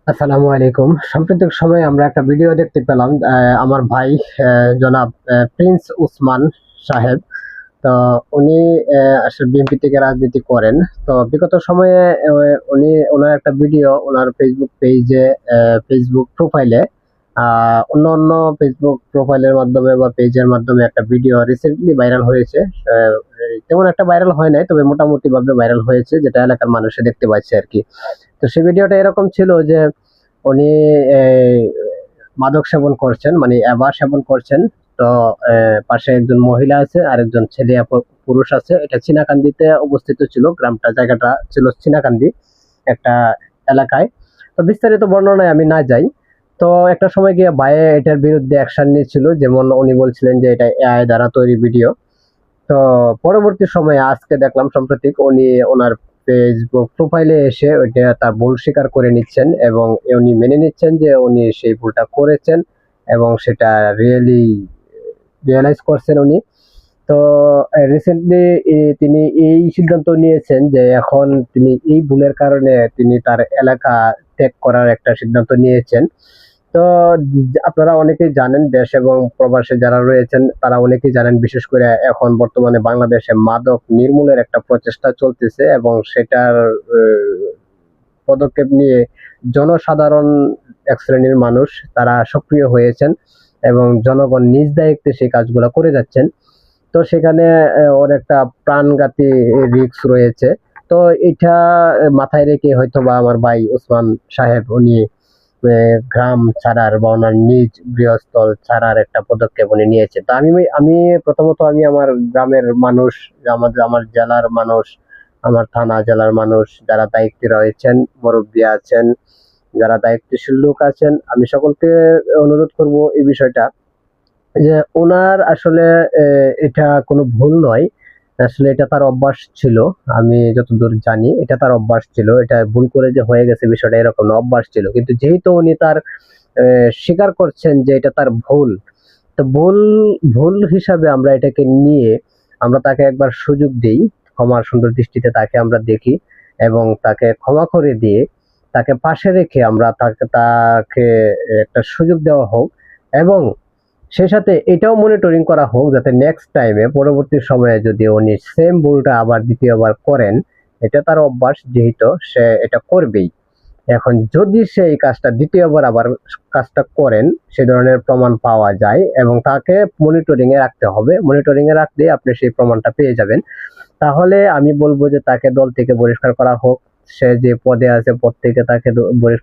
আসসালামু আলাইকুম। সাম্প্রতিক সময়ে আমরা একটা ভিডিও দেখতে পেলাম। আমার ভাই জনাব প্রিন্স উসমান সাহেব। তো উনি আসলে বিএনপি থেকে রাজনীতি করেন। তো বিগত সময়ে উনি ওনার একটা ভিডিও ওনার ফেসবুক পেজে, ফেসবুক প্রোফাইলে, অন্য ফেসবুক প্রোফাইলের মাধ্যমে বা পেজের মাধ্যমে একটা ভিডিও রিসেন্টলি ভাইরাল হয়েছে। আহ, তেমন একটা ভাইরাল হয় নাই, তবে মোটামুটি ভাবে ভাইরাল হয়েছে, যেটা এলাকার মানুষে দেখতে পাচ্ছে আর কি। তো সেই ভিডিওটা এরকম ছিল যে উনি এই, মাদক সেবন করছেন, মানে ইয়াবা সেবন করছেন। তো পাশে একজন মহিলা আছে আর একজন ছেলে পুরুষ আছে। এটা চিনাকান্দিতে অবস্থিত ছিল, গ্রামটা জায়গাটা ছিল চিনাকান্দি একটা এলাকায়। তো বিস্তারিত বর্ণনায় আমি না যাই। তো একটা সময় গিয়ে ভাইয়ে এটার বিরুদ্ধে অ্যাকশন নিয়েছিল, যেমন উনি বলছিলেন যে এটা এআই দ্বারা তৈরি ভিডিও। তো পরবর্তী সময়ে আজকে দেখলাম সাম্প্রতিক উনি ওনার ফেসবুক প্রোফাইলে এসে ওইটা তার ভুল স্বীকার করে নিচ্ছেন এবং উনি মেনে নিচ্ছেন যে উনি সেই ভুলটা করেছেন এবং সেটা রিয়েলাইজ করছেন উনি। তো রিসেন্টলি তিনি এই সিদ্ধান্ত নিয়েছেন যে এখন তিনি এই ভুলের কারণে তিনি তার এলাকা ত্যাগ করার একটা সিদ্ধান্ত নিয়েছেন। তো আপনারা অনেকেই জানেন, দেশ এবং প্রবাসে যারা রয়েছেন তারা অনেকেই জানেন, বিশেষ করে এখন বর্তমানে বাংলাদেশে মাদক নির্মূলের একটা প্রচেষ্টা চলতেছে এবং সেটার পদক্ষেপ নিয়ে জনসাধারণ এক শ্রেণীর মানুষ তারা সক্রিয় হয়েছেন এবং জনগণ নিজ দায়িত্বে সেই কাজগুলো করে যাচ্ছেন। তো সেখানে ওর একটা প্রাণঘাতী রিস্ক রয়েছে। তো এটা মাথায় রেখে হয়তোবা আমার ভাই ওসমান সাহেব উনি গ্রাম ছাড়ার বা ওনার নিজ গৃহস্থল ছাড়ার একটা পদক্ষেপ উনি নিয়েছে। তো আমি প্রথমত আমি আমার গ্রামের মানুষ, আমাদের আমার জেলার মানুষ, আমার থানা জেলার মানুষ যারা দায়িত্বে রয়েছেন, মুরব্বী আছেন, যারা দায়িত্বশীল লোক আছেন, আমি সকলকে অনুরোধ করব এই বিষয়টা, যে ওনার আসলে এটা কোনো ভুল নয়। আসলে এটা তার অভ্যাস ছিল। আমি যতদূর জানি এটা তার অভ্যাস ছিল। এটা ভুল করে যে হয়ে গেছে বিষয়টা এরকম না, অভ্যাস ছিল। কিন্তু যেহেতু উনি তার স্বীকার করছেন যে এটা তার ভুল, তো ভুল ভুল হিসাবে আমরা এটাকে নিয়ে আমরা তাকে একবার সুযোগ দেই, ক্ষমার সুন্দর দৃষ্টিতে তাকে আমরা দেখি এবং তাকে ক্ষমা করে দিয়ে তাকে পাশে রেখে আমরা তাকে তাকে একটা সুযোগ দেওয়া হোক এবং সেই সাথে এটাও মনিটরিং করা হোক যাতে নেক্সট টাইমে পরবর্তী সময়ে যদি উনি সেম ভুলটা আবার দ্বিতীয়বার করেন, এটা তার অভ্যাস, যেহেতু সে এটা করবেই। এখন যদি সে এই কাজটা দ্বিতীয়বার আবার কাজটা করেন, সে ধরনের প্রমাণ পাওয়া যায় এবং তাকে মনিটরিং এ রাখতে হবে। মনিটরিং এ রাখলে আপনি সেই প্রমাণটা পেয়ে যাবেন। তাহলে আমি বলবো যে তাকে দল থেকে বহিষ্কার করা হোক। সে যে পদে আছে পদ থেকে তাকে বহিষ্কার